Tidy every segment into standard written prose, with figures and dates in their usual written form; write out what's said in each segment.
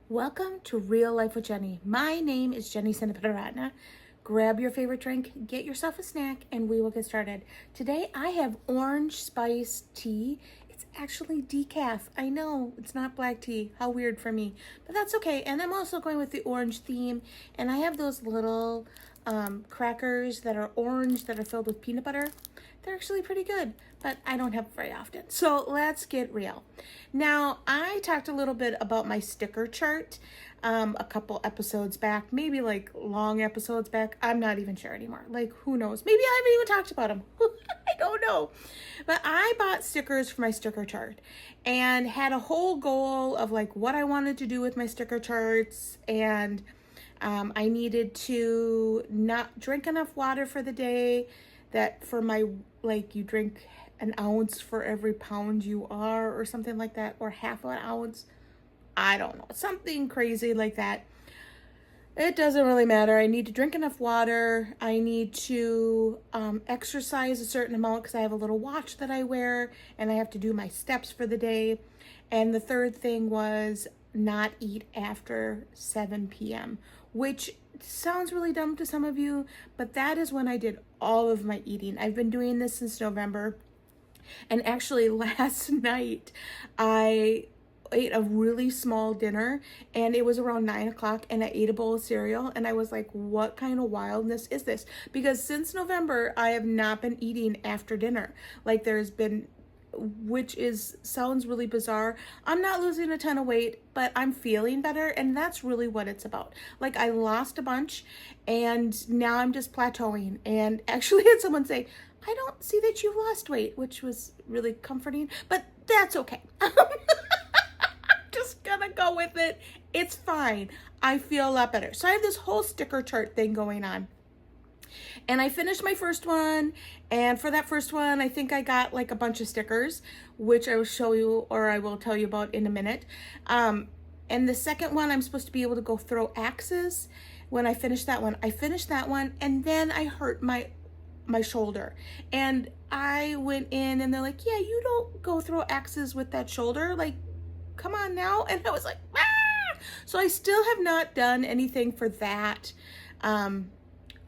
Welcome to Real Life with Jenny. My name is Jenny Sanaparatna. Grab your favorite drink, get yourself a snack, and we will get started. Today I have orange spice tea. It's actually decaf. I know, it's not black tea. How weird for me. But that's okay. And I'm also going with the orange theme. And I have those little crackers that are orange that are filled with peanut butter. They're actually pretty good, but I don't have it very often. So let's get real. Now, I talked a little bit about my sticker chart a couple episodes back, maybe like long episodes back. I'm not even sure anymore. Like, who knows? Maybe I haven't even talked about them. I don't know. But I bought stickers for my sticker chart and had a whole goal of like what I wanted to do with my sticker charts, and I needed to not drink enough water for the day, that for my, like, you drink an ounce for every pound you are or something like that, or half an ounce. I don't know, something crazy like that. It doesn't really matter. I need to drink enough water. I need to exercise a certain amount because I have a little watch that I wear and I have to do my steps for the day. And the third thing was not eat after 7 p.m., which sounds really dumb to some of you, but that is when I did all of my eating. I've been doing this since November. And actually last night I ate a really small dinner and it was around 9 o'clock and I ate a bowl of cereal and I was like, what kind of wildness is this? Because since November, I have not been eating after dinner. Like, there's been, which is sounds really bizarre. I'm not losing a ton of weight, but I'm feeling better, and that's really what it's about. Like, I lost a bunch and now I'm just plateauing. And actually I had someone say, I don't see that you've lost weight, which was really comforting, but that's okay. I'm just gonna go with it. It's fine. I feel a lot better. So I have this whole sticker chart thing going on. And I finished my first one, and for that first one, I think I got like a bunch of stickers, which I will show you, or I will tell you about in a minute. And the second one, I'm supposed to be able to go throw axes. When I finished that one, and then I hurt my shoulder. And I went in and they're like, yeah, you don't go throw axes with that shoulder. Like, come on now. And I was like, ah! So I still have not done anything for that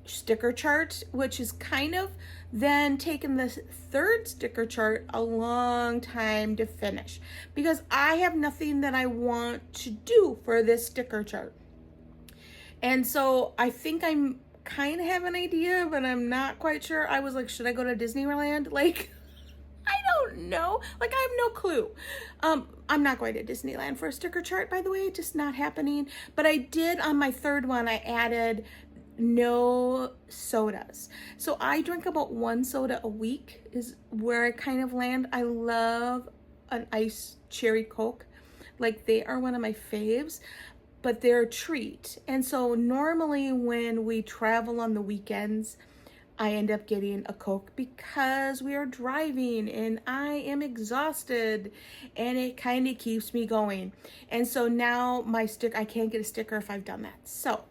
sticker chart, which is kind of then taken the third sticker chart a long time to finish because I have nothing that I want to do for this sticker chart. And so I think I'm kind of have an idea, but I'm not quite sure. I was like, should I go to Disneyland? Like, I don't know. Like, I have no clue. I'm not going to Disneyland for a sticker chart, by the way, just not happening. But I did on my third one, I added no sodas. So I drink about 1 soda a week is where I kind of land. I love an iced cherry Coke. Like, they are one of my faves, but they're a treat. And so normally when we travel on the weekends, I end up getting a Coke because we are driving and I am exhausted and it kind of keeps me going. And so now I can't get a sticker if I've done that. So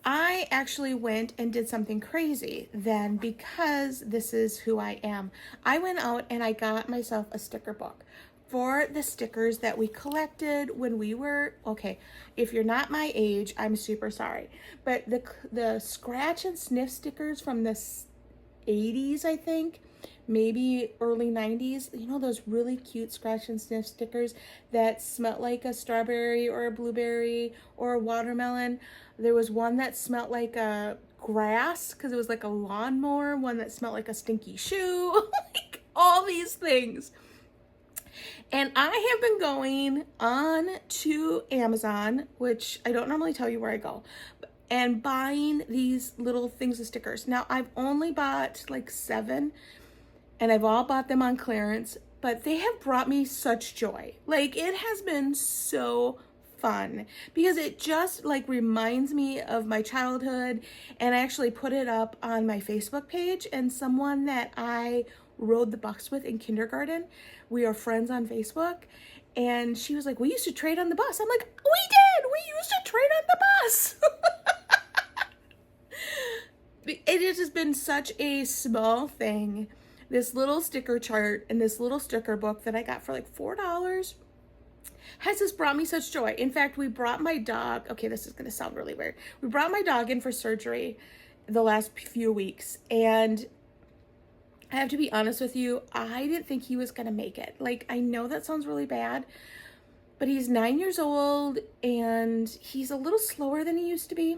I actually went and did something crazy then, because this is who I am. I went out and I got myself a sticker book for the stickers that we collected when we were, okay, if you're not my age, I'm super sorry, but the scratch and sniff stickers from the 80s, I think, maybe early 90s, you know, those really cute scratch and sniff stickers that smelled like a strawberry or a blueberry or a watermelon. There was one that smelled like a grass because it was like a lawnmower, one that smelled like a stinky shoe, like all these things. And I have been going on to Amazon, which I don't normally tell you where I go, and buying these little things of stickers. Now, I've only bought like 7, and I've all bought them on clearance, but they have brought me such joy. Like, it has been so fun because it just like reminds me of my childhood. And I actually put it up on my Facebook page, and someone that I rode the bus with in kindergarten, we are friends on Facebook, and she was like, we used to trade on the bus. I'm like, we used to trade on the bus. It has just been such a small thing, this little sticker chart and this little sticker book that I got for like $4. has this brought me such joy. In fact, we brought my dog, okay, this is going to sound really weird. We brought my dog in for surgery the last few weeks, and I have to be honest with you, I didn't think he was going to make it. Like, I know that sounds really bad, but he's 9 years old, and he's a little slower than he used to be.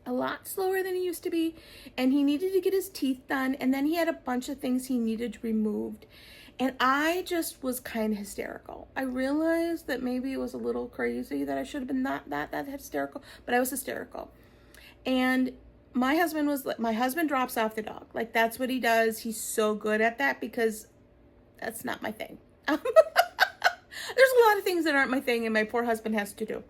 A lot slower than he used to be, and he needed to get his teeth done, and then he had a bunch of things he needed removed. And I just was kind of hysterical. I realized that maybe it was a little crazy, that I should have been not that hysterical, but I was hysterical. And my husband drops off the dog. Like, that's what he does. He's so good at that because that's not my thing. There's a lot of things that aren't my thing and my poor husband has to do.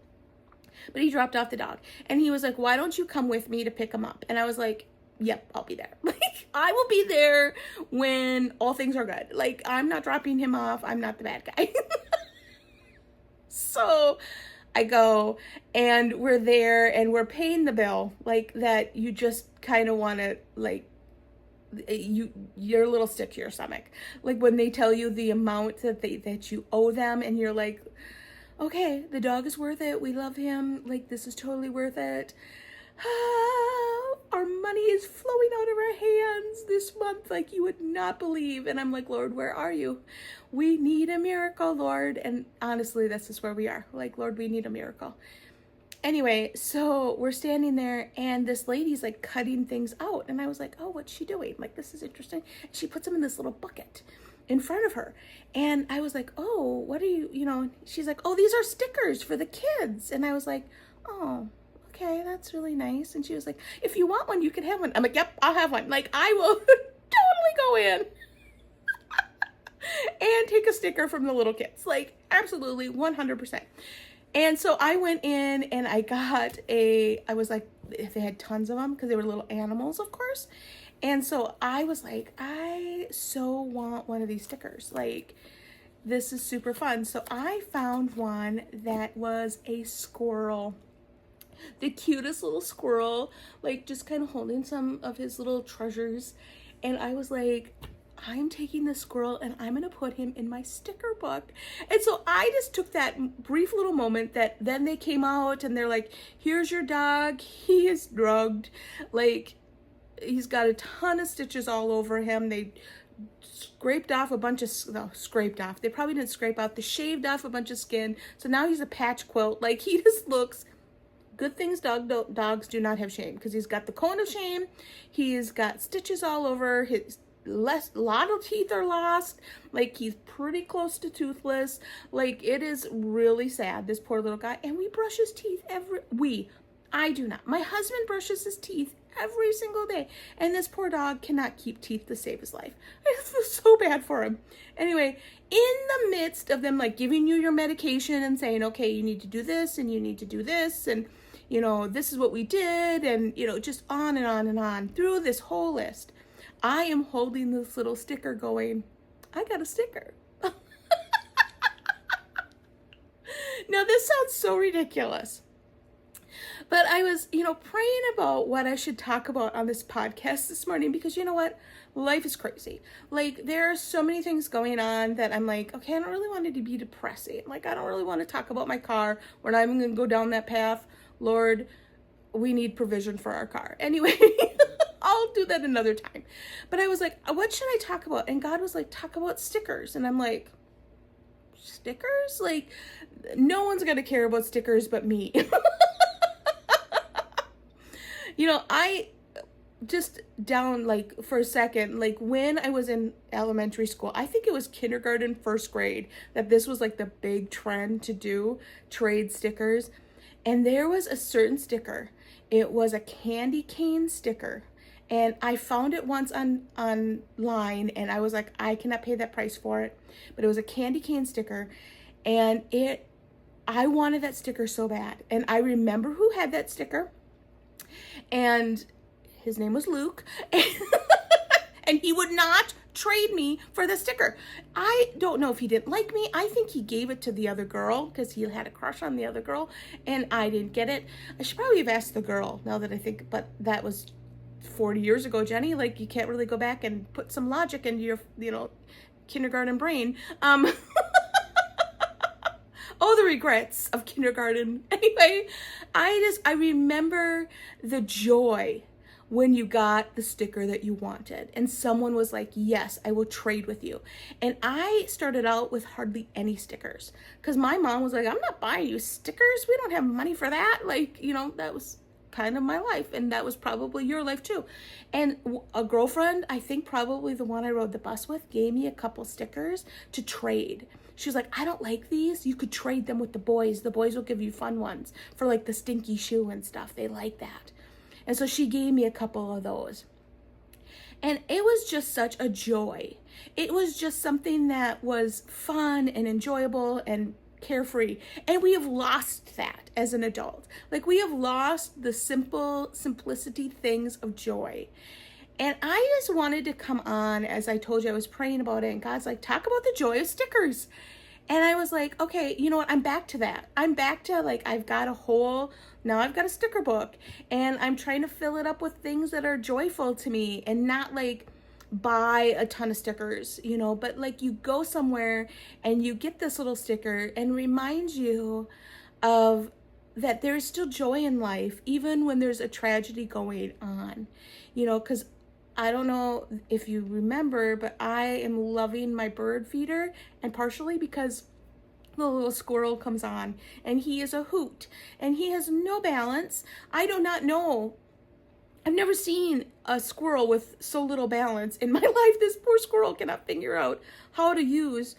But he dropped off the dog and he was like, why don't you come with me to pick him up? And I was like, yep, I'll be there. Like, I will be there when all things are good. Like, I'm not dropping him off. I'm not the bad guy. So I go and we're there and we're paying the bill, like, that you just kind of want to, like, you're a little sick to your stomach. Like, when they tell you the amount that you owe them and you're like, okay, the dog is worth it. We love him. Like, this is totally worth it. Our money is flowing out of our hands this month like you would not believe. And I'm like, Lord, where are you? We need a miracle, Lord. And honestly, this is where we are. Like, Lord, we need a miracle. Anyway, so we're standing there and this lady's like cutting things out. And I was like, oh, what's she doing? Like, this is interesting. And she puts them in this little bucket in front of her. And I was like, oh, what are you, she's like, oh, these are stickers for the kids. And I was like, oh, okay, that's really nice. And she was like, if you want one, you can have one. I'm like, yep, I'll have one. Like, I will totally go in and take a sticker from the little kids. Like, absolutely, 100%. And so I went in and I was like, they had tons of them because they were little animals, of course. And so I was like, I so want one of these stickers. Like, this is super fun. So I found one that was a squirrel. The cutest little squirrel, like, just kind of holding some of his little treasures. And I was like, I'm taking this squirrel and I'm going to put him in my sticker book. And so I just took that brief little moment that then they came out and they're like, here's your dog. He is drugged. Like, he's got a ton of stitches all over him. They scraped off a bunch of, they probably didn't scrape out, they shaved off a bunch of skin. So now he's a patch quilt. Like, he just looks, good things dogs do not have shame, because he's got the cone of shame. He's got stitches all over. His lot of teeth are lost. Like, he's pretty close to toothless. Like, it is really sad, this poor little guy. And we brush his teeth I do not. My husband brushes his teeth every single day. And this poor dog cannot keep teeth to save his life. I feel so bad for him. Anyway, in the midst of them, like, giving you your medication and saying, okay, you need to do this and you need to do this. And, this is what we did. And, just on and on and on through this whole list. I am holding this little sticker going, I got a sticker. Now, this sounds so ridiculous. But I was, praying about what I should talk about on this podcast this morning, because you know what? Life is crazy. Like, there are so many things going on that I'm like, okay, I don't really want it to be depressing. Like, I don't really want to talk about my car. We're not even going to go down that path. Lord, we need provision for our car. Anyway, I'll do that another time. But I was like, what should I talk about? And God was like, talk about stickers. And I'm like, stickers? Like, no one's going to care about stickers but me. I just like for a second, like when I was in elementary school, I think it was kindergarten, first grade, that this was like the big trend to do, trade stickers. And there was a certain sticker. It was a candy cane sticker. And I found it once online and I was like, I cannot pay that price for it. But it was a candy cane sticker. And I wanted that sticker so bad. And I remember who had that sticker. And his name was Luke. And he would not trade me for the sticker. I don't know if he didn't like me. I think he gave it to the other girl because he had a crush on the other girl. And I didn't get it. I should probably have asked the girl now that I think, but that was 40 years ago, Jenny. Like, you can't really go back and put some logic into your, kindergarten brain. regrets of kindergarten. Anyway, I remember the joy when you got the sticker that you wanted and someone was like, yes, I will trade with you. And I started out with hardly any stickers because my mom was like, I'm not buying you stickers. We don't have money for that. Like, that was kind of my life, and that was probably your life too. And a girlfriend, I think probably the one I rode the bus with, gave me a couple stickers to trade. She was like, I don't like these. You could trade them with the boys. The boys will give you fun ones for like the stinky shoe and stuff. They like that. And so she gave me a couple of those. And it was just such a joy. It was just something that was fun and enjoyable and carefree. And we have lost that as an adult. Like, we have lost the simplicity things of joy. And I just wanted to come on, as I told you, I was praying about it, and God's like, talk about the joy of stickers. And I was like, okay, you know what? I'm back to that. I'm back to like, now I've got a sticker book, and I'm trying to fill it up with things that are joyful to me and not like buy a ton of stickers, but like you go somewhere and you get this little sticker and reminds you of that there's still joy in life, even when there's a tragedy going on, because I don't know if you remember, but I am loving my bird feeder, and partially because the little squirrel comes on and he is a hoot and he has no balance. I do not know. I've never seen a squirrel with so little balance in my life. This poor squirrel cannot figure out how to use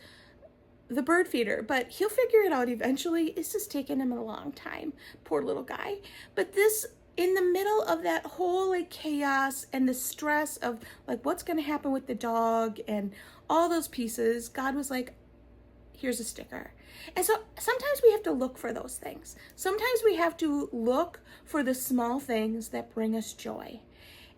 the bird feeder, but he'll figure it out eventually. It's just taken him a long time. Poor little guy. But this, in the middle of that whole like chaos and the stress of like what's going to happen with the dog and all those pieces, God was like, here's a sticker. And so sometimes we have to look for those things. Sometimes we have to look for the small things that bring us joy.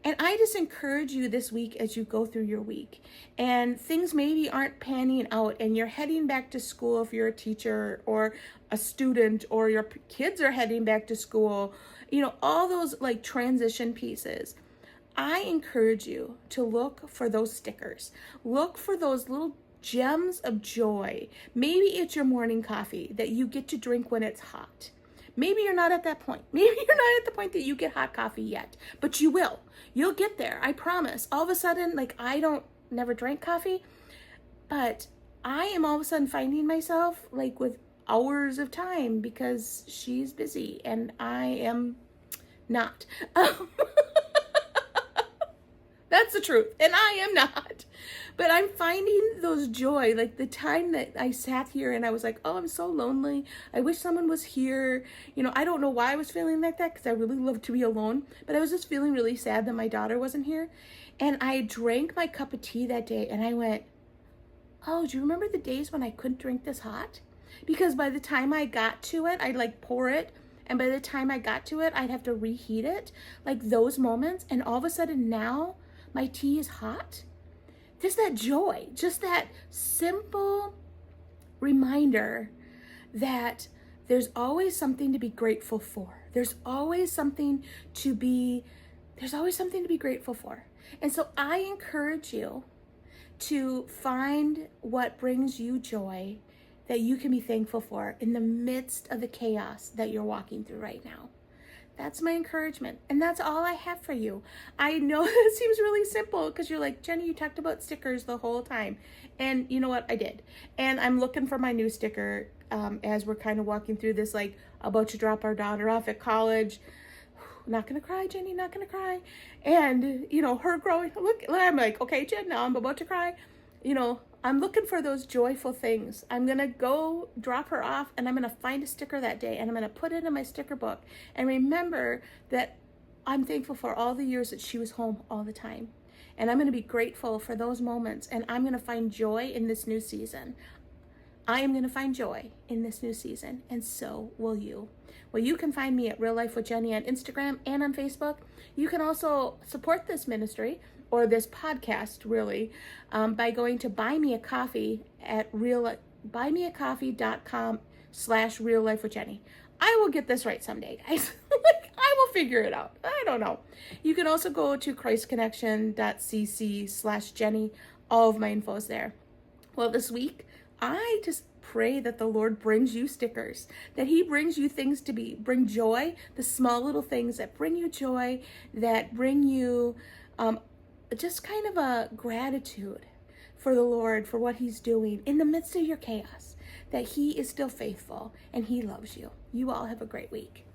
And I just encourage you this week as you go through your week and things maybe aren't panning out and you're heading back to school if you're a teacher or a student, or your kids are heading back to school, all those like transition pieces. I encourage you to look for those stickers. Look for those little gems of joy. Maybe it's your morning coffee that you get to drink when it's hot. Maybe you're not at that point. Maybe you're not at the point that you get hot coffee yet, but you will. You'll get there. I promise. All of a sudden, like never drank coffee, but I am all of a sudden finding myself like with hours of time because she's busy and I am not. That's the truth. And I am not. But I'm finding those joy, like the time that I sat here and I was like, oh, I'm so lonely. I wish someone was here. I don't know why I was feeling like that because I really love to be alone. But I was just feeling really sad that my daughter wasn't here. And I drank my cup of tea that day and I went, oh, do you remember the days when I couldn't drink this hot? Because by the time I got to it, I'd like pour it. And by the time I got to it, I'd have to reheat it. Like those moments. And all of a sudden now, my tea is hot. Just that joy, just that simple reminder that there's always something to be grateful for. There's always something to be grateful for. And so I encourage you to find what brings you joy that you can be thankful for in the midst of the chaos that you're walking through right now. That's my encouragement. And that's all I have for you. I know it seems really simple because you're like, Jenny, you talked about stickers the whole time. And you know what? I did. And I'm looking for my new sticker as we're kind of walking through this, like about to drop our daughter off at college. Not going to cry, Jenny, not going to cry. And, her growing, look, I'm like, okay, Jen, now I'm about to cry. I'm looking for those joyful things. I'm going to go drop her off and I'm going to find a sticker that day and I'm going to put it in my sticker book and remember that I'm thankful for all the years that she was home all the time. And I'm going to be grateful for those moments and I'm going to find joy in this new season. I am going to find joy in this new season, and so will you. Well, you can find me at Real Life with Jenny on Instagram and on Facebook. You can also support this ministry or this podcast, really, by going to buy me a coffee at buymeacoffee.com/Real Life with Jenny. I will get this right someday, guys. I will figure it out. I don't know. You can also go to christconnection.cc/Jenny. All of my info is there. Well, this week, I just pray that the Lord brings you stickers, that he brings you things to bring joy, the small little things that bring you joy, that bring you just kind of a gratitude for the Lord, for what he's doing in the midst of your chaos, that he is still faithful and he loves you. You all have a great week.